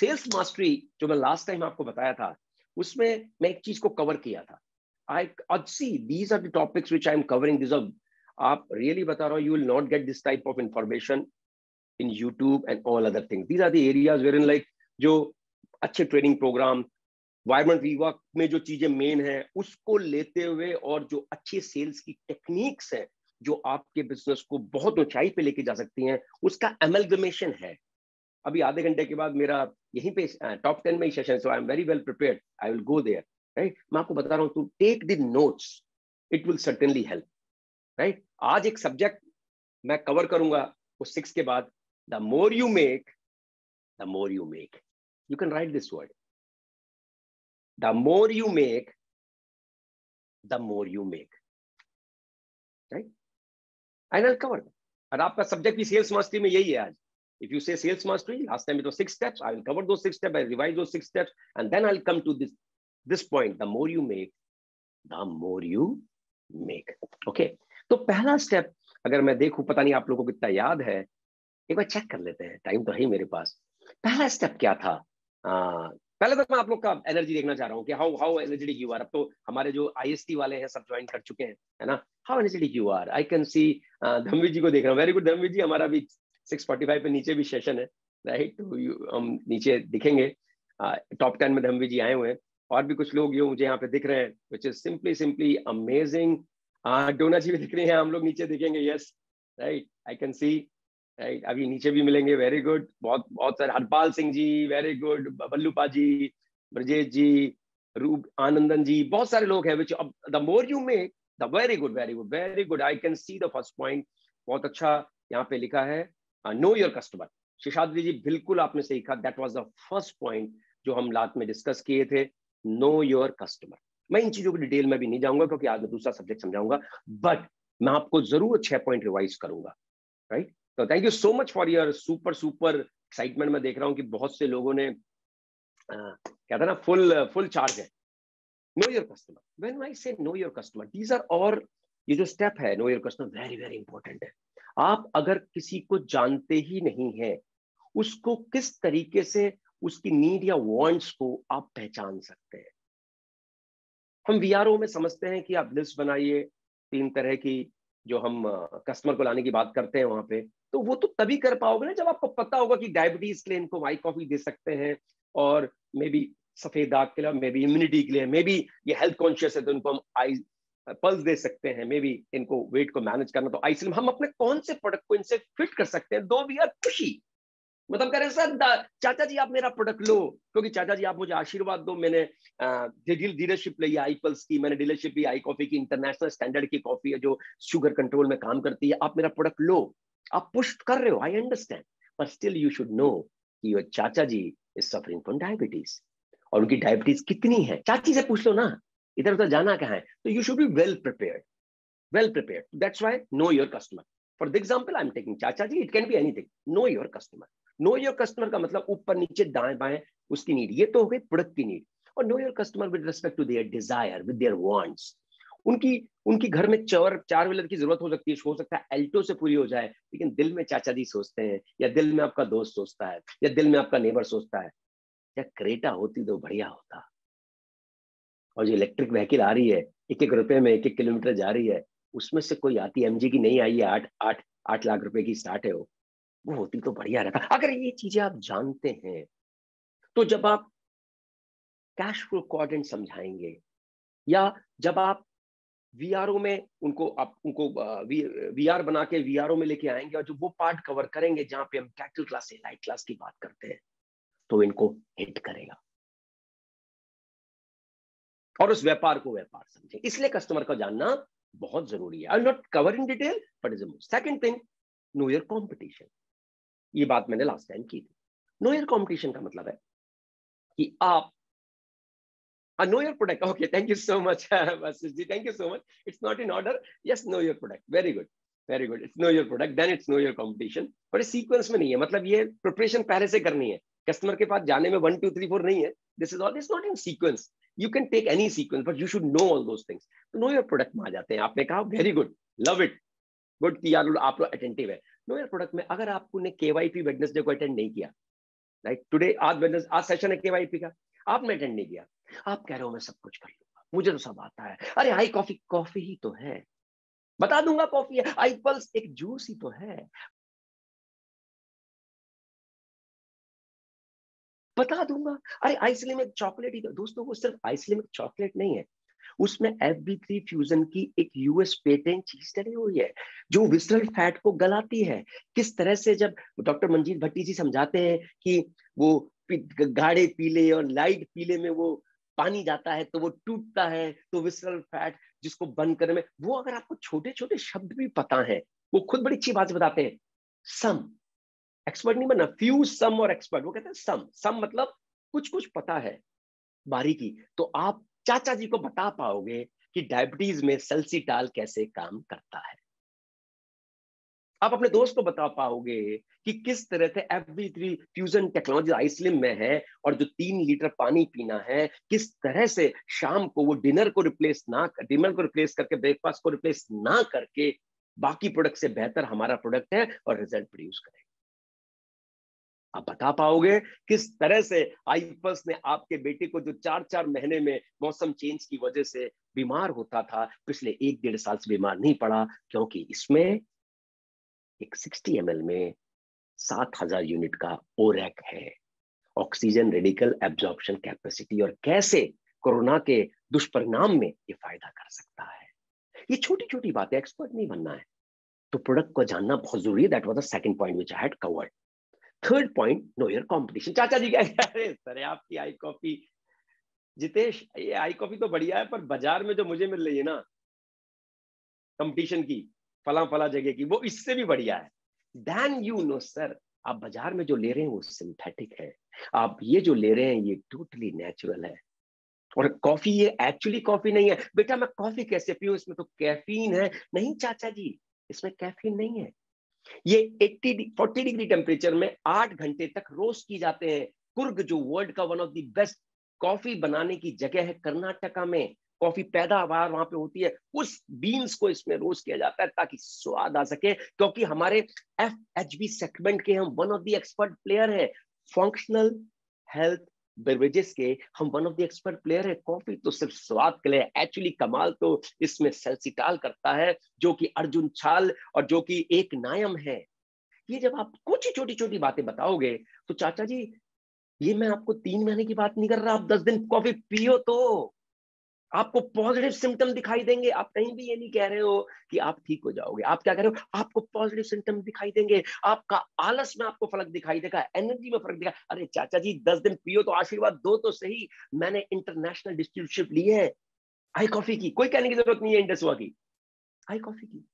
Sales mastery जो मैं last time आपको बताया था, उसमें मैं एक चीज को कवर किया था। I see these are the topics which I am covering. These are, आप रियली बता रहा हूँ, you will not get this type of information in YouTube and all other things. These are the areas wherein like जो अच्छे training programme, वायरमेंट Viva में जो चीजें main है उसको लेते हुए, और जो अच्छे सेल्स की टेक्निक्स है जो आपके बिजनेस को बहुत ऊंचाई पे लेके जा सकती हैं, उसका एमलगमेशन है। अभी आधे घंटे के बाद मेरा यहीं पे टॉप 10 में ही सेशन है, so I am very well prepared, I will go there, right. मैं आपको बता रहा हूं, to take the notes, it will certainly help, right. आज एक सब्जेक्ट मैं कवर करूंगा वो 6 के बाद, the more you make, the more you make, you can write this word, the more you make, the more you make, right, and I cover. और आपका subject भी सेल्स मास्टरी में यही है आज। If you say sales mastery, last time it was 6 steps, I will cover those 6 steps, I revise those 6 steps, and then I'll come to this point, the more you make, the more you make. Okay, तो पहला step अगर मैं देखूं, पता नहीं आप लोगों को कितना याद है, एक बार चेक कर लेते हैं, टाइम तो है मेरे पास। पहला स्टेप क्या था? पहले तो मैं आप लोग का एनर्जी देखना चाह रहा हूँ कि हाउ एनर्जेटिक यू आर। अब तो हमारे जो IST वाले हैं सब ज्वाइन कर चुके हैं, है ना। How energetic you are, I can see Dhamveer ji को देख रहा हूँ, वेरी गुड धमवीर जी। हमारा भी 6:45 पे नीचे भी सेशन है, राइट, तो हम नीचे दिखेंगे। टॉप 10 में धमवीर जी आए हुए हैं, और भी कुछ लोग जो मुझे यहाँ पे दिख रहे हैं, विच इज सिंपली अमेजिंग। डोना जी भी दिख रहे हैं, हम लोग नीचे दिखेंगे, yes, right, I can C, right, अभी नीचे भी मिलेंगे, वेरी गुड, बहुत बहुत सारे, हरपाल सिंह जी, वेरी गुड, बल्लूपा जी, ब्रजेश जी, रूप आनंदन जी, बहुत सारे लोग हैं। Which the more you make, the very good, very good, very good, I can see the first point, बहुत अच्छा यहाँ पे लिखा है, नो योर कस्टमर। शेषाद्री जी बिल्कुल आपने सही कहा, that was the first point जो हम लास्ट में डिस्कस किए थे, नो योर कस्टमर। मैं इन चीजों की डिटेल में भी नहीं जाऊंगा क्योंकि आज मैं दूसरा सब्जेक्ट समझाऊंगा, बट मैं आपको जरूर 6 पॉइंट रिवाइज करूंगा, राइट। तो thank you so much for your super excitement. मैं देख रहा हूं कि बहुत से लोगों ने क्या था ना, फुल चार्ज है। Know your customer, when I say know your customer, these are, और ये जो स्टेप है know your customer, very very important है। आप अगर किसी को जानते ही नहीं है, उसको किस तरीके से उसकी नीड या वांट्स को आप पहचान सकते हैं? हम VRO में समझते हैं कि आप लिस्ट बनाइए 3 तरह की, जो हम कस्टमर को लाने की बात करते हैं वहां पे, तो वो तो तभी कर पाओगे ना जब आपको पता होगा कि डायबिटीज के लिए इनको व्हाइट कॉफी दे सकते हैं, और मे बी सफेद दाग के लिए, मे बी इम्यूनिटी के लिए, मे बी ये हेल्थ कॉन्शियस है तो इनको हम आई पल्स दे सकते हैं, मे बी इनको वेट को मैनेज करना तो आइसलिम। हम अपने कौन से प्रोडक्ट को इनसे फिट कर सकते हैं, दो वी आर खुशी। मतलब कह रहे हैं सर चाचा जी आप मेरा प्रोडक्ट लो, क्योंकि चाचा जी आप मुझे आशीर्वाद दो, मैंने डीलरशिप ली आई पल्स की, मैंने डीलरशिप ली आई कॉफी की, इंटरनेशनल स्टैंडर्ड की कॉफी है जो शुगर कंट्रोल में काम करती है, आप मेरा प्रोडक्ट लो। आप पुश कर रहे हो, I understand, but still you should no कि योर चाचा जी इज सफरिंग फ्रॉम डायबिटीज, और उनकी डायबिटीज कितनी है, चाची से पूछ लो ना, इधर उधर जाना कहाँ है। तो you should be well prepared, well prepared. That's why know your customer. For the example I'm taking चाचा जी, it can be anything. Know your customer. Know your customer का मतलब ऊपर नीचे दाएं बाएं उसकी नीड, ये तो हो गई प्रोडक्ट की नीड। और know your customer with respect to their desire, with their wants. उनकी घर में चार व्हीलर की जरूरत हो सकती है, हो सकता है एल्टो से पूरी हो जाए, लेकिन दिल में चाचा जी सोचते हैं, या दिल में आपका दोस्त सोचता है, या दिल में आपका नेबर सोचता है, या क्रेटा होती तो बढ़िया होता। और जो इलेक्ट्रिक व्हीकल आ रही है, 1-1 रुपए में 1-1 किलोमीटर जा रही है, उसमें से कोई आती, MG की नहीं आई है, 8 लाख रुपए की स्टार्ट है, वो होती तो बढ़िया रहता। अगर ये चीजें आप जानते हैं, तो जब आप कैश फ्लो क्वाड्रेंट समझाएंगे, या जब आप VRO में उनको VR बना के VRO में लेके आएंगे, और जो वो पार्ट कवर करेंगे जहां पे हम कैपिटल क्लास से लाइट क्लास की बात करते हैं, तो इनको हिट करेगा, और उस व्यापार को व्यापार समझे। इसलिए कस्टमर का जानना बहुत जरूरी है। I will not cover in detail, but is second thing, no your competition. ये बात मैंने लास्ट टाइम की थी। नो योर कंपटीशन का मतलब है कि आप know your product. Okay, thank you so much जी, thank you so much. It's not in order, yes, know your product, very good, very good. It's know your product, then it's know your competition. But इस sequence में नहीं है, मतलब ये preparation पहले से करनी है, कस्टमर के पास जाने में 1 2 3 4 नहीं है। This is all, this not in sequence. You can take any sequence, but you should know all those things. तो नो योर प्रोडक्ट में आ जाते हैं। आपने कहा very good, love it, good कि यार आप लोग अटेंटिव है। नो योर प्रोडक्ट में अगर आपने KYP वेडनेसडे को अटेंड नहीं किया, राइट? टुडे आज सेशन है केवाईपी का, आपने अटेंड नहीं किया, आप कह रहे हो मैं सब कुछ कर लूंगा, मुझे तो सब आता है। अरे आई कॉफी, कॉफी ही तो है, बता दूंगा कॉफी है। आई पल्स एक जूस ही तो है, बता दूंगा। अरे आइसलिम एक चॉकलेट ही तो। दोस्तों वो सिर्फ आइसलिम एक चॉकलेट नहीं है, उसमें FB3 फ्यूजन की एक यूएस पेटेंट चीज डली हुई है जो विसरल फैट को गलाती है। किस तरह से जब डॉक्टर मंजीत भट्टी जी समझाते हैं कि वो गाढ़े पीले और लाइट पीले में वो पानी जाता है तो वो टूटता है, तो विसरल फैट जिसको बंद करने में, वो अगर आपको छोटे छोटे शब्द भी पता है, वो खुद बड़ी अच्छी बात बताते हैं। सम, एक्सपर्ट नहीं बनना, फ्यू सम और एक्सपर्ट, वो कहते हैं सम, सम मतलब कुछ कुछ पता है, बारीकी। तो आप चाचा जी को बता पाओगे कि डायबिटीज में सल्सीटाल कैसे काम करता है। आप अपने दोस्त को बता पाओगे कि किस तरह से FB3 फ्यूजन टेक्नोलॉजी आइसलिम में है, और जो 3 लीटर पानी पीना है, किस तरह से शाम को वो डिनर को रिप्लेस करके, ब्रेकफास्ट को रिप्लेस ना करके बाकी प्रोडक्ट से बेहतर हमारा प्रोडक्ट है और रिजल्ट प्रोड्यूस करेगा। आप बता पाओगे किस तरह से आईपल्स ने आपके बेटे को, जो 4-4 महीने में मौसम चेंज की वजह से बीमार होता था, पिछले 1-1.5 साल से बीमार नहीं पड़ा, क्योंकि इसमें एक 60 ml में 7,000 यूनिट का ओरैक है, ऑक्सीजन रेडिकल एब्जॉर्प्शन कैपेसिटी, और कैसे कोरोना के दुष्परिणाम में ये फायदा कर सकता है। ये छोटी छोटी बातें, एक्सपर्ट नहीं बनना है, तो प्रोडक्ट को जानना बहुत जरूरी है। That was the second point which I had covered. Third point, no your competition. चाचा जी क्या कह रहे हैं, सर आपकी आई कॉफी, जितेश ये आई कॉफी तो बढ़िया है, पर बाजार में जो मुझे मिल रही है ना कंपटीशन की, फला फला जगह की, वो इससे भी बढ़िया है। देन यू नो सर, आप बाजार में जो ले रहे हैं वो सिंथेटिक है, आप ये जो ले रहे हैं ये टोटली नेचुरल है। और कॉफी ये एक्चुअली कॉफी नहीं है। बेटा मैं कॉफी कैसे पीऊं, इसमें तो कैफीन है। नहीं चाचा जी, इसमें कैफीन नहीं है। ये 40 डिग्री टेम्परेचर में 8 घंटे तक रोस्ट की जाते हैं। कुर्ग जो वर्ल्ड का one of the best coffee बनाने की जगह है, कर्नाटका में कॉफी पैदावार वहां पे होती है, उस बीन्स को इसमें रोस्ट किया जाता है ताकि स्वाद आ सके। क्योंकि हमारे FHB सेगमेंट के हम one of the expert player है, फंक्शनल हेल्थ बेवरेजेस के हम one of the expert player है। कॉफी तो सिर्फ स्वाद के लिए, एक्चुअली कमाल तो इसमें सेल्सिटाल करता है, जो कि अर्जुन छाल और जो कि एक नायम है। ये जब आप कुछ छोटी छोटी बातें बताओगे तो चाचा जी, ये मैं आपको 3 महीने की बात नहीं कर रहा, आप 10 दिन कॉफी पियो तो आपको पॉजिटिव सिम्टम दिखाई देंगे। आप कहीं भी ये नहीं कह रहे हो कि आप ठीक हो जाओगे, आप क्या कह रहे हो, आपको पॉजिटिव सिम्टम दिखाई देंगे, आपका आलस में आपको फर्क दिखाई देगा, एनर्जी में फर्क दिखा। अरे चाचा जी 10 दिन पियो तो आशीर्वाद दो तो सही। मैंने इंटरनेशनल डिस्ट्रीब्यूटरशिप ली है आई कॉफी की, कोई कहने की जरूरत नहीं है इंडसवा की, आई कॉफी की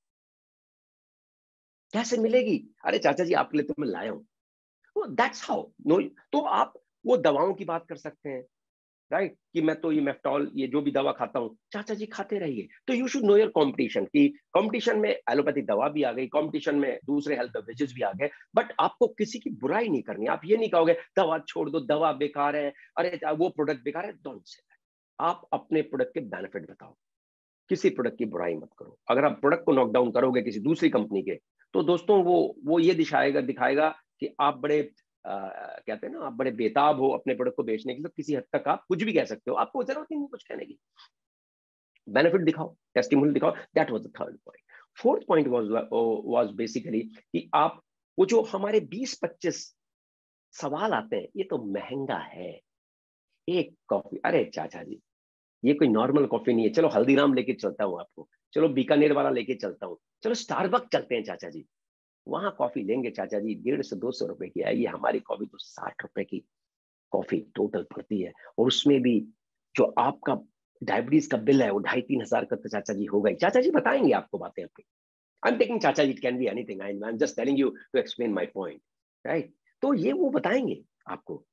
कैसे मिलेगी। अरे चाचा जी आपके लिए तो मैं लाया हूं, दैट्स हाउ नो। तो आप वो दवाओं की बात कर सकते हैं, राइट, कि मैं तो ये मेफ्टॉल ये जो भी दवा खाता हूँ, चाचा जी खाते रहिए। तो you should no your competition, कि कंपटीशन में एलोपैथिक दवा भी आ गई, कंपटीशन में दूसरे हेल्थ बेवरेजेस भी आ गए, बट आपको किसी की बुराई नहीं करनी। आप ये नहीं कहोगे दवा छोड़ दो, दवा बेकार है, अरे वो प्रोडक्ट बेकार है, डोंट से। आप अपने प्रोडक्ट के बेनिफिट बताओ, किसी प्रोडक्ट की बुराई मत करो। अगर आप प्रोडक्ट को नॉकडाउन करोगे किसी दूसरी कंपनी के, तो दोस्तों वो ये दिखाएगा कि आप बड़े कहते हैं ना, आप बड़े बेताब हो अपने प्रोडक्ट को बेचने के लिए। किसी हद तक आप कुछ भी कह सकते हो, आपको जरूरत ही नहीं कुछ कहने की। बेनिफिट दिखाओ, टेस्टिमोनियल दिखाओ। That was the third point. Fourth point was basically कि आप वो जो हमारे 20-25 सवाल आते हैं, ये तो महंगा है एक कॉफी। अरे चाचा जी ये कोई नॉर्मल कॉफी नहीं है, चलो हल्दीराम लेके चलता हूँ आपको, चलो बीकानेर वाला लेके चलता हूँ, चलो स्टारबक्स चलते हैं चाचा जी, वहां कॉफी लेंगे चाचा जी, 150-200 रुपए की आएगी। हमारी कॉफी तो 60 रुपए की कॉफी टोटल पड़ती है, और उसमें भी जो आपका डायबिटीज का बिल है वो 2,500-3,000 का तो चाचा जी होगा ही। चाचा जी बताएंगे आपको बातें अपनी। आई am taking chacha ji, it can be anything, I am just telling you to explain my point, right. तो ये वो बताएंगे आपको।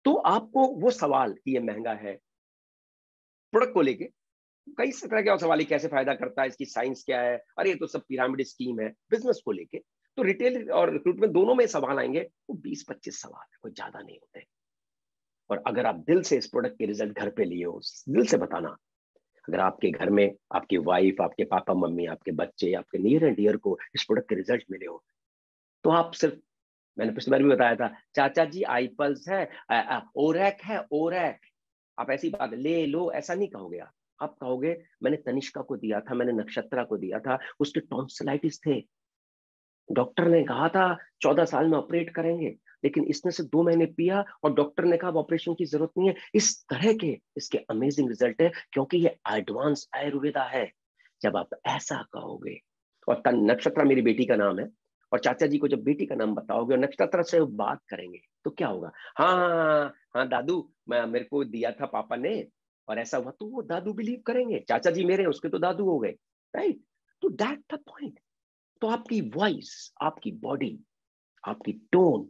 तो आपको वो सवाल कि ये महंगा है, प्रोडक्ट को लेके कई तरह के सवाल है, कैसे फायदा करता है, इसकी साइंस क्या है, अरे ये तो सब पिरामिड स्कीम है, बिजनेस को लेके। तो रिटेल और रिक्रूटमेंट दोनों में सवाल आएंगे, वो 20-25 सवाल है, कोई ज्यादा नहीं होते। और अगर आप दिल से इस प्रोडक्ट के रिजल्ट घर पे लिए हो, दिल से बताना, अगर आपके घर में आपकी वाइफ, आपके पापा मम्मी, आपके बच्चे, आपके नियर एंड डियर को इस प्रोडक्ट के रिजल्ट मिले हो, तो आप सिर्फ मैंने पिछली बार भी बताया था, चाचा जी आई पल्स है, ओरैक है, ओरैक। आप ऐसी बात ले लो ऐसा नहीं कहोगे आप कहोगे मैंने तनिष्का को दिया था, मैंने नक्षत्रा को दिया था, उसके टॉन्सिलाइटिस थे, डॉक्टर ने कहा था 14 साल में ऑपरेट करेंगे, लेकिन इसने से 2 महीने पिया और डॉक्टर ने कहा ऑपरेशन की जरूरत नहीं है। इस तरह के इसके अमेजिंग रिजल्ट है, क्योंकि ये एडवांस आयुर्वेदा है। जब आप ऐसा कहोगे, और नक्षत्रा मेरी बेटी का नाम है, और चाचा जी को जब बेटी का नाम बताओगे और नक्षत्रा से बात करेंगे तो क्या होगा, हाँ हाँ हाँ, हाँ दादू मैं मेरे को दिया था पापा ने और ऐसा हुआ, तो वो दादू बिलीव करेंगे, चाचा जी मेरे उसके तो दादू हो गए, राइट। तो दैट द पॉइंट। तो आपकी वॉइस, आपकी बॉडी, आपकी टोन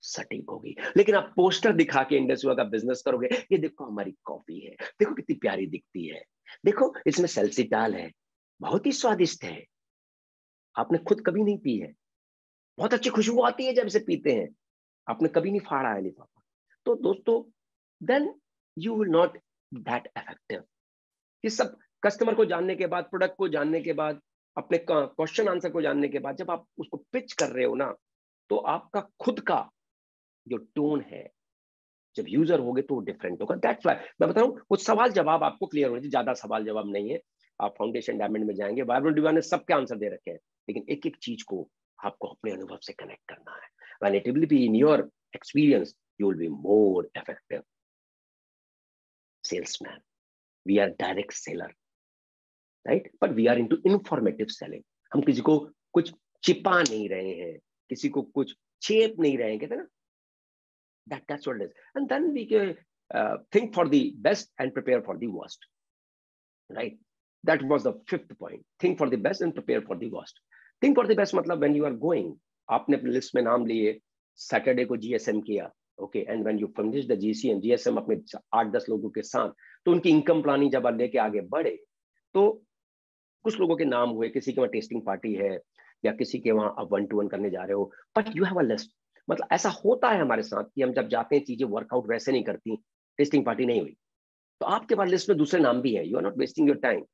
सटीक होगी। लेकिन आप पोस्टर दिखा के इंडस्ट्री का बिजनेस करोगे, ये देखो हमारी कॉफी है, देखो कितनी प्यारी दिखती है, देखो इसमें सेल्सिटाल है, बहुत ही स्वादिष्ट है, आपने खुद कभी नहीं पी है, बहुत अच्छी खुशबू आती है जब इसे पीते हैं, आपने कभी नहीं फाड़ा है लिफाफा। तो दोस्तों, then you will not that effective. ये सब कस्टमर को जानने के बाद, प्रोडक्ट को जानने के बाद, अपने क्वेश्चन आंसर को जानने के बाद, जब आप उसको पिच कर रहे हो ना, तो आपका खुद का जो टोन है, जब यूजर होगे तो डिफरेंट होगा। दैट्स व्हाई मैं बता रहा हूं, कुछ सवाल जवाब आपको क्लियर होने चाहिए, ज्यादा सवाल जवाब नहीं है। आप फाउंडेशन डायमंड में जाएंगे, वाइब्रेंट डिवाइन ने सबके आंसर दे रखे हैं, लेकिन एक एक चीज को आपको अपने अनुभव से कनेक्ट करना है। When it will be in your experience, you will be more effective salesman. We are direct seller, right, but we are into informative selling. हम किसी को कुछ छिपा नहीं रहे हैं, किसी को कुछ छेप नहीं रहे हैं, कहते हैं ना, that's what it is. And then we can think for the best and prepare for the worst, right? That was the 5th point. Think for the best and prepare for the worst. Think for the best मतलब when you are going, आपने अपने list में नाम लिए, Saturday को GSM किया, okay, and when you finish the GCM GSM अपने 8-10 लोगों के साथ, तो उनकी इनकम प्लानिंग जब आप लेके आगे बढ़े, तो कुछ लोगों के नाम हुए, किसी के वहां टेस्टिंग पार्टी है, या किसी के वहां आप 1-to-1 करने जा रहे हो, but you have a list. मतलब ऐसा होता है हमारे साथ कि हम जब जाते हैं चीजें वर्कआउट वैसे नहीं करती, टेस्टिंग पार्टी नहीं हुई, तो आपके पास लिस्ट में दूसरे नाम भी है। You are not wasting your time,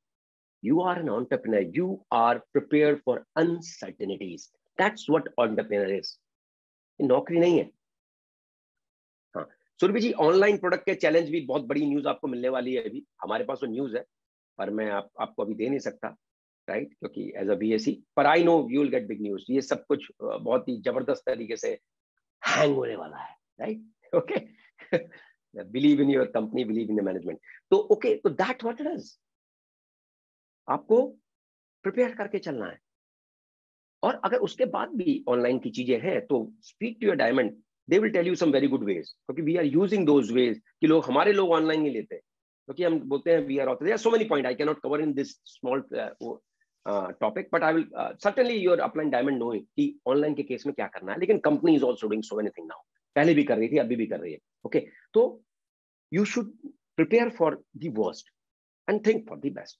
you are an entrepreneur, you are prepared for uncertainties. That's what entrepreneur is, नौकरी नहीं है। हाँ सुरभि जी, ऑनलाइन प्रोडक्ट के चैलेंज भी बहुत बड़ी न्यूज आपको मिलने वाली है। अभी हमारे पास तो न्यूज है, पर मैं आपको अभी दे नहीं सकता, राइट, क्योंकि एज अ बीएससी, पर I know you will get big news. ये सब कुछ बहुत ही जबरदस्त तरीके से हैंग होने वाला है, right, okay. Believe in your company, believe in the management. तो ओके, तो दैट व्हाट इट इज, आपको प्रिपेयर करके चलना है। और अगर उसके बाद भी ऑनलाइन की चीजें हैं, तो speak to your diamond, they will tell you some very good ways, क्योंकि we are using those ways कि लोग, हमारे लोग ऑनलाइन नहीं लेते, क्योंकि हम बोलते हैं we are author. There are so many point I can not cover in this small topic, but I will certainly your upline diamond knowing कि ऑनलाइन के केस में क्या करना है। लेकिन company is also doing so many thing now, पहले भी कर रही थी, अभी भी कर रही है, ओके। तो you should prepare for the worst and think for the best.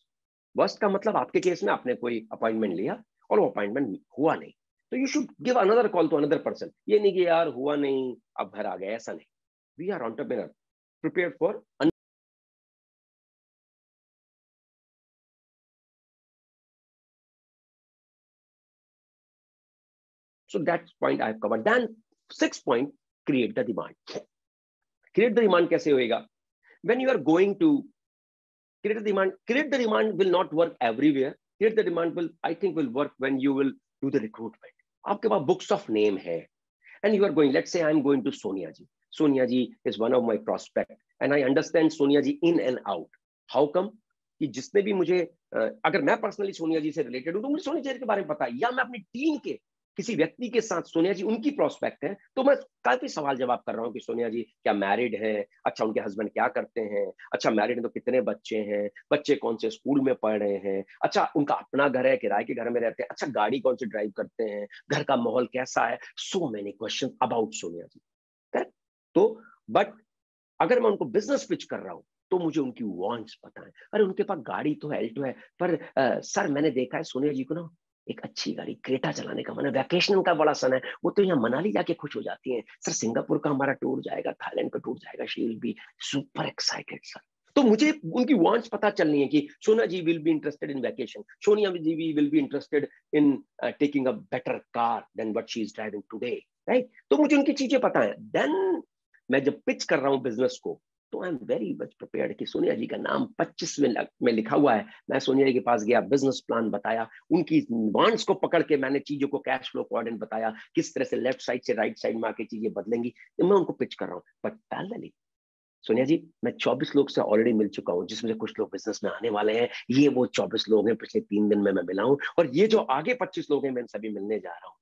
Worst का मतलब आपके केस में आपने कोई अपॉइंटमेंट लिया और वो अपॉइंटमेंट हुआ नहीं, तो you should give another call to another person. ये नहीं कि यार हुआ नहीं अब घर आ गए, ऐसा नहीं। We are entrepreneur, prepare for, so that's point I have covered. Then 6th point, create the demand. Create the demand कैसे होएगा? When you are going to create the demand will not work everywhere. Create the demand will, I think, will work when you will do the recruitment. आपके पास books of name है, and you are going, let's say I'm going to Sonia ji. Sonia ji is one of my prospect, and I understand Sonia ji in and out. How come? कि जिसने भी मुझे, अगर मैं personally Sonia जी से related हूं, तो मुझे सोनिया जी के बारे में पता है, या मैं अपनी टीम के किसी व्यक्ति के साथ, सोनिया जी उनकी प्रोस्पेक्ट है, तो मैं काफी सवाल जवाब कर रहा हूँ कि सोनिया जी क्या मैरिड है, अच्छा उनके हस्बैंड क्या करते हैं, अच्छा मैरिड है तो कितने बच्चे हैं, बच्चे कौन से स्कूल में पढ़ रहे हैं, अच्छा उनका अपना घर है, किराए के घर में रहते हैं, अच्छा गाड़ी कौन सी ड्राइव करते हैं, घर का माहौल कैसा है, so many question about Sonia ji. तो बट अगर मैं उनको बिजनेस पिच कर रहा हूं, तो मुझे उनकी वांट्स पता है। अरे उनके पास गाड़ी तो है, एल्टो है, पर सर मैंने देखा है सोनिया जी को ना एक अच्छी गाड़ी क्रेटा चलाने का मन है, वैकेशन का बड़ा सन है, वो तो यहाँ मनाली जाके खुश हो जाती हैं। सर सिंगापुर का हमारा टूर जाएगा, थाईलैंड का टूर जाएगा, she will be super excited sir. तो मुझे उनकी वांट्स पता चलनी है कि Sonia ji will be interested in vacation, Sonia ji will be interested in taking a better car than what she is driving today. Right? तो मुझे उनकी चीजें पता है। देन मैं जब पिच कर रहा हूँ बिजनेस को, तो आई एम वेरी मच प्रिपेयर्ड कि सोनिया जी का नाम 25 में लिखा हुआ है। मैं सोनिया जी के पास गया, बिजनेस प्लान बताया, उनकी वांट्स को पकड़ के मैंने चीजों को कैश फ्लो कोऑर्डिनेट बताया, किस तरह से लेफ्ट साइड से राइट साइड में आके चीजें बदलेंगी, तो मैं उनको पिच कर रहा हूँ। बट पैरेलली सोनिया जी, मैं 24 लोग से ऑलरेडी मिल चुका हूँ, जिसमें से कुछ लोग बिजनेस में आने वाले हैं। ये वो 24 लोग हैं, पिछले 3 दिन में मैं मिला हूँ, और ये जो आगे 25 लोग हैं, मैं सभी मिलने जा रहा हूँ।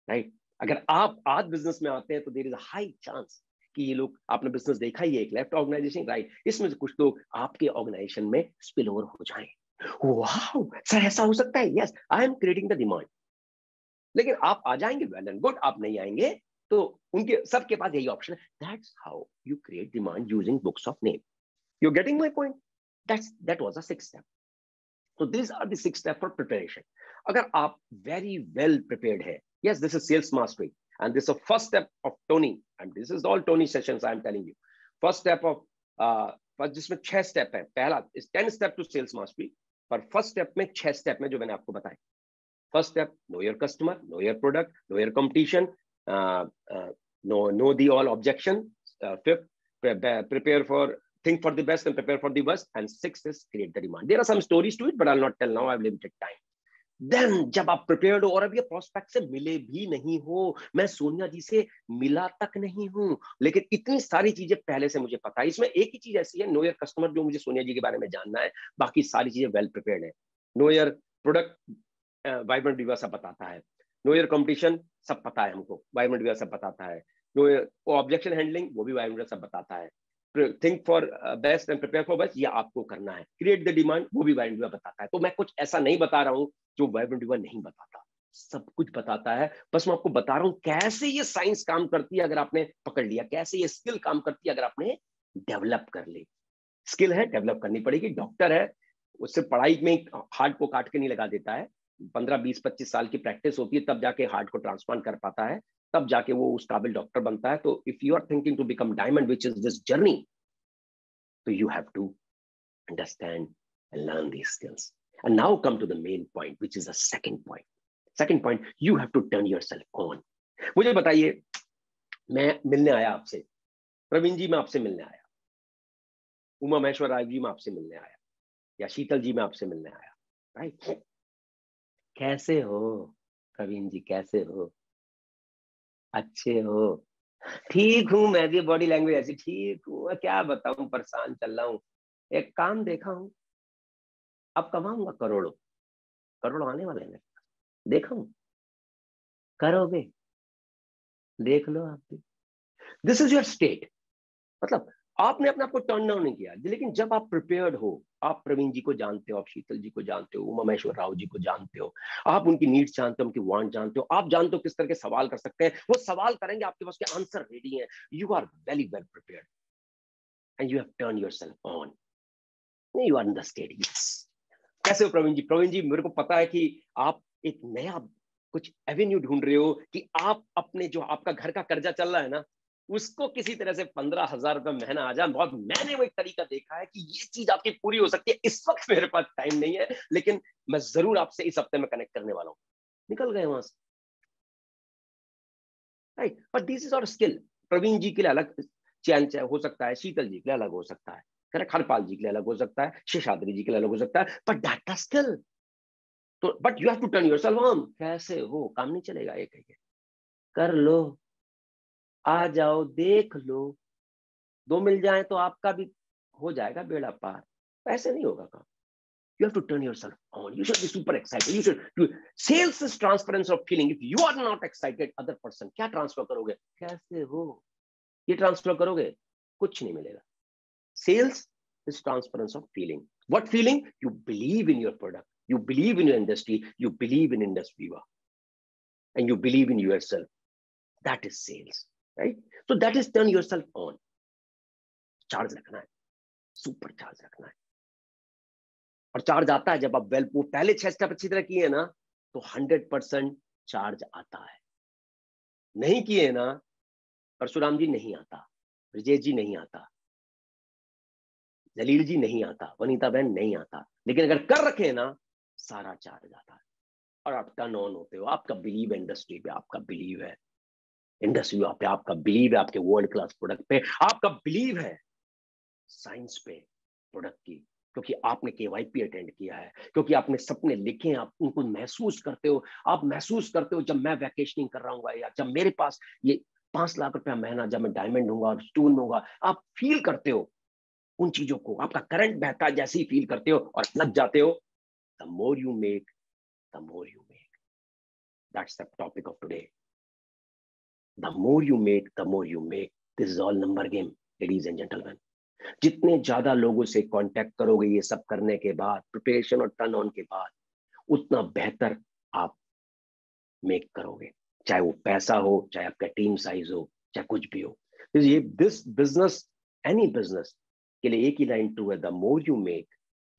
राइट? अगर आप आज बिजनेस में आते हैं तो there is a high chance कि ये लोग, आपने बिजनेस देखा ही है, एक लेफ्ट ऑर्गेनाइजेशन राइट, इसमें से कुछ लोग आपके ऑर्गेनाइजेशन में स्पिल ओवर हो जाएं। वाह सर, ऐसा हो सकता है? Yes, I am creating the demand. लेकिन आप आ जाएंगे, वेल एंड गुड। आप नहीं आएंगे तो उनके सबके पास यही ऑप्शन है। That's how you create demand using books of name. You getting my point? That was a 6 step. So these are the 6 steps for preparation. अगर आप very well prepared है, yes, this is sales mastery, and this is the first step of Tony, and this is all Tony sessions I am telling you. First step of जिसमें 6 step है। पहला is 10 step to sales mastery, पर first step में 6 step में जो मैंने आपको बताया। First step, know your customer, know your product, know your competition, know the all objection. Fifth, prepare for, think for the best and prepare for the worst. And sixth is create the demand. There are some stories to it, but I'll not tell now. I have limited time. Then जब आप prepared हो, और अब ये prospect से मिले भी नहीं हो, मैं सोनिया जी से मिला तक नहीं हूं, लेकिन इतनी सारी चीजें पहले से मुझे पता है। इसमें एक ही चीज ऐसी है, नो योर कस्टमर, जो मुझे सोनिया जी के बारे में जानना है, बाकी सारी चीजें वेल प्रिपेयर्ड है। नो योर प्रोडक्ट, वाइब्रेंट विवा सब बताता है। नो योर कंपटीशन, सब पता है हमको, वाइब्रेंट विवा सब बताता है। नो योर ऑब्जेक्शन हैंडलिंग, वो भी वाइब्रेंट सब बताता है। Think for best and prepare for best, ये आपको करना है। क्रिएट द डिमांड, वो भी वाइब्रेंट विवा बताता है। तो मैं कुछ ऐसा नहीं बता रहा हूँ जो वाइब्रेंट विवा नहीं बताता, सब कुछ बताता है। बस मैं आपको बता रहा हूँ कैसे ये साइंस काम करती है अगर आपने पकड़ लिया, कैसे ये स्किल काम करती है अगर आपने डेवलप कर ली। स्किल है, डेवलप करनी पड़ेगी। डॉक्टर है, उससे पढ़ाई में हार्ट को काट के नहीं लगा देता है। 15, 20, 25 साल की प्रैक्टिस होती है, तब जाके हार्ट को ट्रांसप्लांट कर पाता है, तब जाके वो उस काबिल डॉक्टर बनता है। तो if you are thinking to become diamond, which is this journey, तो you have to understand and learn these skills. And now come to the main point, which is the second point. Second point, you have to turn yourself on. मुझे बताइए, मैं मिलने आया आपसे, प्रवीण जी मैं आपसे मिलने आया, उमा महेश्वर राय जी मैं आपसे मिलने आया, या शीतल जी मैं आपसे मिलने आया, राइट? कैसे हो प्रवीण जी, कैसे हो? अच्छे हो? ठीक हूं, मैं भी बॉडी लैंग्वेज ऐसी ठीक हूँ, क्या बताऊं, परेशान चल रहा हूँ। एक काम देखा हूं, अब कमाऊंगा करोड़ों, करोड़ आने वाले हैं। देखा हूं, करोगे, देख लो आप भी। This is your state. मतलब आपने अपने आप को टर्न डाउन नहीं किया, लेकिन जब आप प्रिपेयर्ड हो, आप प्रवीण जी को जानते हो, आप शीतल जी को जानते हो, उमा महेश्वर राव जी को जानते हो, आप उनकी नीड्स जानते हो, उनकी वांट जानते हो, आप जानते हो किस तरह के सवाल कर सकते हैं, वो सवाल करेंगे, आपके पास के आंसर रेडी हैं। You are very well prepared and you have turn yourself on, you are in the state. Yes. कैसे हो प्रवीण जी? प्रवीण जी, मेरे को पता है कि आप एक नया कुछ एवेन्यू ढूंढ रहे हो कि आप अपने, जो आपका घर का कर्जा चल रहा है ना, उसको किसी तरह से 15,000 रुपए महीना आ जाए। बहुत मैंने वो एक तरीका देखा है कि ये चीज आपकी पूरी हो सकती है। इस वक्त मेरे पास टाइम नहीं है, लेकिन मैं जरूर आपसे इस हफ्ते में कनेक्ट करने वाला हूँ। निकल गए वहां से, right? But this is our skill. Praveen ji के लिए अलग चैन हो सकता है, शीतल जी के लिए अलग हो सकता है, करेक्ट, हरपाल जी के लिए अलग हो सकता है, शेषाद्री जी के लिए अलग हो सकता है, बट दैट स्किल। तो but you have to turn yourself on. कैसे हो? काम नहीं चलेगा, एक एक कर लो, आ जाओ, देख लो, दो मिल जाए तो आपका भी हो जाएगा बेड़ा पार। ऐसे नहीं होगा काम। You have to turn yourself on. You should be super excited. You should. Sales is transference of feeling. If you are not excited, other person क्या ट्रांसफर करोगे? कैसे हो? ये ट्रांसफर करोगे, कुछ नहीं मिलेगा। Sales is transference of feeling. What feeling? You believe in your product. You believe in your industry. You believe in industry, and you believe in yourself. That is sales, right? So that is turn yourself on. Charge रखना है, super charge रखना है। और charge आता है जब आप well, वो पहले 6 स्टेप अच्छी तरह किए ना, तो 100% चार्ज आता है। नहीं किए ना, परशुराम जी नहीं आता, ब्रजेश जी नहीं आता, जलील जी नहीं आता, वनीता बहन नहीं आता, लेकिन अगर कर रखे ना, सारा चार्ज आता है और आप टर्न ऑन होते हो। आपका बिलीव है इंडस्ट्री पे, आपका बिलीव है, इंडस्ट्री पे आपका बिलीव है, आपके वर्ल्ड क्लास प्रोडक्ट पे आपका बिलीव है, साइंस पे प्रोडक्ट की, क्योंकि आपने केवाईपी अटेंड किया है, क्योंकि आपने सपने लिखे हैं, आप उनको महसूस करते हो। आप महसूस करते हो जब मैं वैकेशनिंग कर रहा हूँ या जब मेरे पास ये 5 लाख रुपया महीना, जब मैं डायमंड हूंगा और स्टोन में होगा, आप फील करते हो उन चीजों को, आपका करंट बहता है जैसे ही फील करते हो और लग जाते हो। The more you make, the more you make, that's the topic of today. The more you make, the more you make, this is all number game, ladies and gentleman. जितने ज्यादा लोगों से कांटेक्ट करोगे ये सब करने के बाद, प्रिपरेशन और टर्न ऑन के बाद, उतना बेहतर आप मेक करोगे, चाहे वो पैसा हो, चाहे आपका टीम साइज हो, चाहे कुछ भी हो। ये दिस बिजनेस, एनी बिजनेस के लिए एक ही लाइन ट्रू है, the more you make,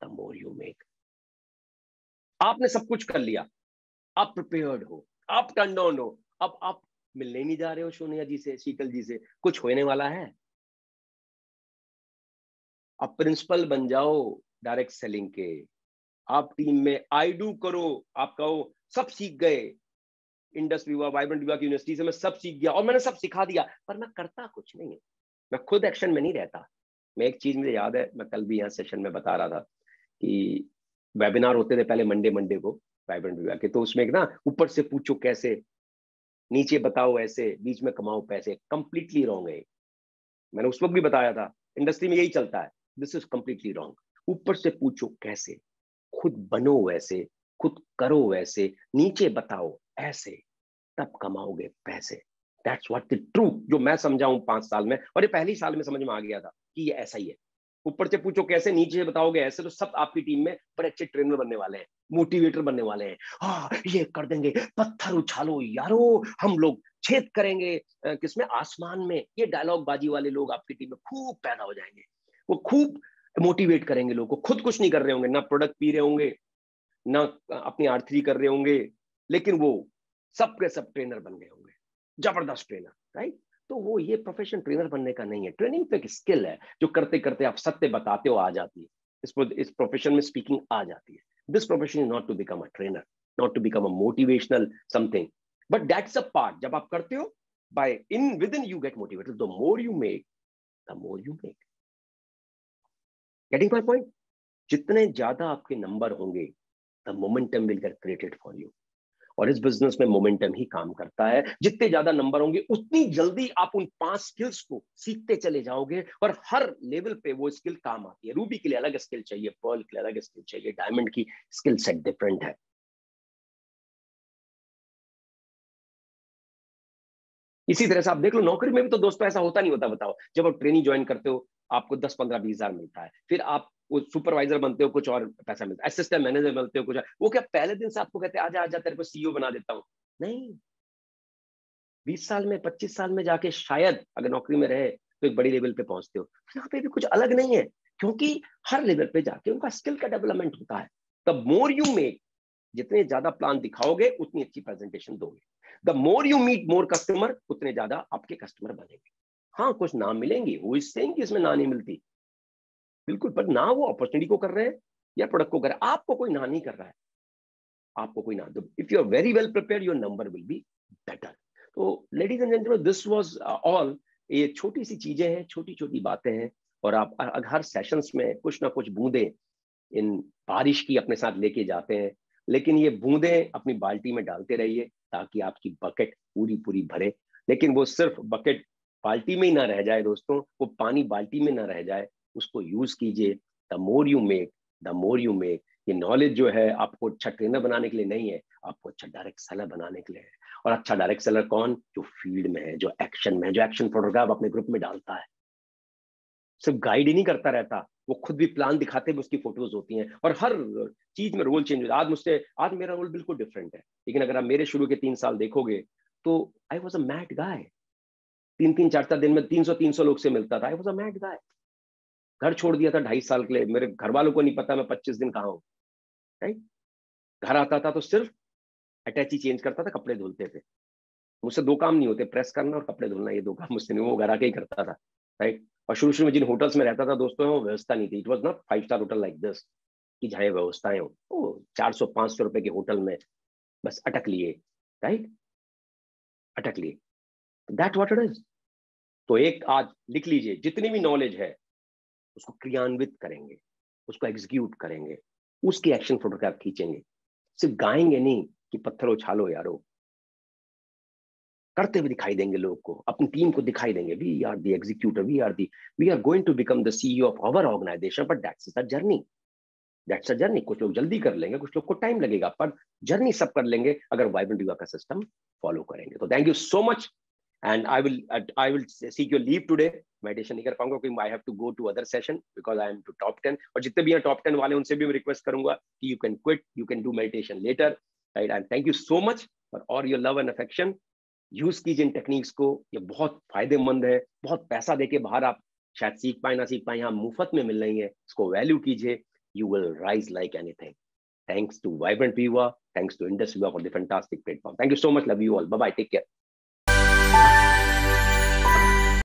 the more you make. आपने सब कुछ कर लिया, आप प्रिपेयर्ड हो, आप टर्न ऑन हो, अब आप मिलने नहीं जा रहे हो सोनिया जी से, शीतल जी से, कुछ होने वाला है? आप प्रिंसिपल बन जाओ डायरेक्ट सेलिंग के, आप टीम में आई डू करो, आप कहो सब सीख गए, इंडस्ट्री हुआ, वाइब्रेंट हुआ, यूनिवर्सिटी से मैं सब सीख गया और मैंने सब सिखा दिया, पर मैं करता कुछ नहीं है, मैं खुद एक्शन में नहीं रहता। मैं एक चीज मुझे याद है, मैं कल भी यहाँ सेशन में बता रहा था कि वेबिनार होते थे पहले मंडे मंडे को वाइब्रेंट विवाह के, तो उसमें एक ना ऊपर से पूछो कैसे, नीचे बताओ ऐसे, बीच में कमाओ पैसे, कंप्लीटली रॉन्ग है। मैंने उस वक्त भी बताया था, इंडस्ट्री में यही चलता है, दिस इज कंप्लीटली रॉन्ग। ऊपर से पूछो कैसे, खुद बनो वैसे, खुद करो वैसे, नीचे बताओ ऐसे, तब कमाओगे पैसे। दैट्स व्हाट द ट्रू, जो मैं समझा हूं 5 साल में, और ये पहली साल में समझ में आ गया था कि ये ऐसा ही है। ऊपर से पूछो कैसे, नीचे बताओगे ऐसे, तो सब आपकी टीम में बड़े अच्छे ट्रेनर बनने वाले हैं, मोटिवेटर बनने वाले हैं। हाँ ये कर देंगे, पत्थर उछालो यारो, हम लोग छेद करेंगे किसमें, आसमान में। ये डायलॉग बाजी वाले लोग आपकी टीम में खूब पैदा हो जाएंगे। वो खूब मोटिवेट करेंगे लोगों को, खुद कुछ नहीं कर रहे होंगे, ना प्रोडक्ट पी रहे होंगे, ना अपनी आर्थिक कर रहे होंगे, लेकिन वो सब के सब ट्रेनर बन गए होंगे, जबरदस्त ट्रेनर, राइट? तो वो ये प्रोफेशन ट्रेनर बनने का नहीं है, ट्रेनिंग तो एक स्किल है जो करते करते आप सत्य बताते हो आ जाती है, इस प्रोफेशन में स्पीकिंग आ जाती है। This profession is not to become a trainer, not to become a motivational something, but that's a part. जब आप करते हो buy in within you get motivated, the more you make, the more you make. Getting my point? जितने ज्यादा आपके number होंगे, the momentum will get created for you. और इस बिजनेस में मोमेंटम ही काम करता है, जितने ज्यादा नंबर होंगे उतनी जल्दी आप उन 5 स्किल्स को सीखते चले जाओगे, और हर लेवल पे वो स्किल काम आती है। रूबी के लिए अलग स्किल चाहिए, पर्ल के लिए अलग स्किल चाहिए, डायमंड की स्किल सेट डिफरेंट है। इसी तरह से आप देख लो, नौकरी में भी तो दोस्तों ऐसा होता नहीं होता? बताओ, जब आप ट्रेनिंग ज्वाइन करते हो आपको 10, 15, 20 हजार मिलता है, फिर आप वो सुपरवाइजर बनते हो, कुछ और पैसा मिलता है, असिस्टेंट मैनेजर बनते हो कुछ और। वो क्या पहले दिन से आपको कहते हैं आजा आजा तेरे को सीईओ बना देता हूं? नहीं, 20 साल में, 25 साल में जाके शायद अगर नौकरी में रहे तो एक बड़ी लेवल पे पहुंचते हो। यहाँ पे भी कुछ अलग नहीं है, क्योंकि हर लेवल पे जाके उनका स्किल का डेवलपमेंट होता है। द मोर यू मेक, जितने ज्यादा प्लान दिखाओगे उतनी अच्छी प्रेजेंटेशन दोगे। The more you meet more customer, उतने ज्यादा आपके कस्टमर बनेंगे। हाँ कुछ ना मिलेंगी, वो इस सेइंग कि इसमें ना नहीं मिलती, बिल्कुल, पर ना वो अपॉर्चुनिटी को कर रहे हैं या प्रोडक्ट को कर रहे हैं, आपको कोई ना नहीं कर रहा है, आपको कोई ना। If you are very well prepare, your number will be better. तो ladies and gentleman, this was all. ये छोटी सी चीजें हैं, छोटी छोटी बातें हैं, और आप हर सेशंस में कुछ ना कुछ बूंदे इन बारिश की अपने साथ लेके जाते हैं। लेकिन ये बूंदे अपनी बाल्टी में डालते रहिए ताकि आपकी बकेट पूरी पूरी भरे। लेकिन वो सिर्फ बकेट बाल्टी में ही ना रह जाए दोस्तों, वो पानी बाल्टी में ना रह जाए, उसको यूज कीजिए। The more you make, the more you make. ये नॉलेज जो है आपको अच्छा ट्रेनर बनाने के लिए नहीं है, आपको अच्छा डायरेक्ट सेलर बनाने के लिए है। और अच्छा डायरेक्ट सेलर कौन? जो फील्ड में है, जो एक्शन में है, जो एक्शन फोटोग्राफ अपने ग्रुप में डालता है, सिर्फ गाइड ही नहीं करता रहता, वो खुद भी प्लान दिखाते हुए उसकी फोटोज होती हैं, और हर चीज में रोल चेंज होता है। आज मेरा रोल बिल्कुल डिफरेंट है, लेकिन अगर आप मेरे शुरू के 3 साल देखोगे तो आई वॉज अ मैड गाय। 3-3, 4-4 दिन में 300-300 लोग से मिलता था, आई वॉज अ मैड गाय। घर छोड़ दिया था 2.5 साल के लिए, मेरे घर वालों को नहीं पता मैं 25 दिन कहाँ हूँ, राइट? घर आता था तो सिर्फ अटैची चेंज करता था, कपड़े धुलते थे। मुझसे 2 काम नहीं होते, प्रेस करना और कपड़े धुलना, ये 2 काम मुझसे नहीं, वो घर आके ही करता था, राइट? और शुरू शुरू में जिन होटल्स में रहता था दोस्तों, वो व्यवस्था नहीं थी, it was not 5 star hotel like this कि जहाँ व्यवस्थाएं हो। तो 400-500 रुपए के होटल में बस अटक लिए, राइट? अटक लिए। That what it is. तो एक आज लिख लीजिए, जितनी भी नॉलेज है उसको क्रियान्वित करेंगे, उसको एग्जीक्यूट करेंगे, उसकी एक्शन फोटोग्राफ खींचेंगे। सिर्फ गाएंगे नहीं कि पत्थर उछालो यारो, करते हुए दिखाई देंगे लोग को, अपनी टीम को दिखाई देंगे, we are the executor, we are going to become the CEO of our organisation, but that's the journey, that's a journey. कुछ लोग जल्दी कर लेंगे, कुछ लोग को टाइम लगेगा, पर जर्नी सब कर लेंगे अगर वाइब्रेंट युवा का सिस्टम फॉलो करेंगे। तो thank you so much, and I will seek your leave today. Meditation नहीं कर पाऊंगा क्योंकि I have to go to other session because I am to top 10। और जितने भी हैं टॉप 10 वाले, उनसे भी मैं रिक्वेस्ट करूंगा कि you can quit, you can do meditation later, right? And thank you so much for all your love and affection. Use कीजिए इन टेक्निक्स को, ये बहुत फायदेमंद है। बहुत पैसा देके बाहर आप शायद सीख पाए ना सीख पाए, यहाँ मुफ्त में मिल रही है, इसको वैल्यू कीजिए, you will rise like anything. Thanks to Vibrant Viva, thanks to Indus Viva for the fantastic platform. Thank you so much. Love you all. Bye bye. Take care.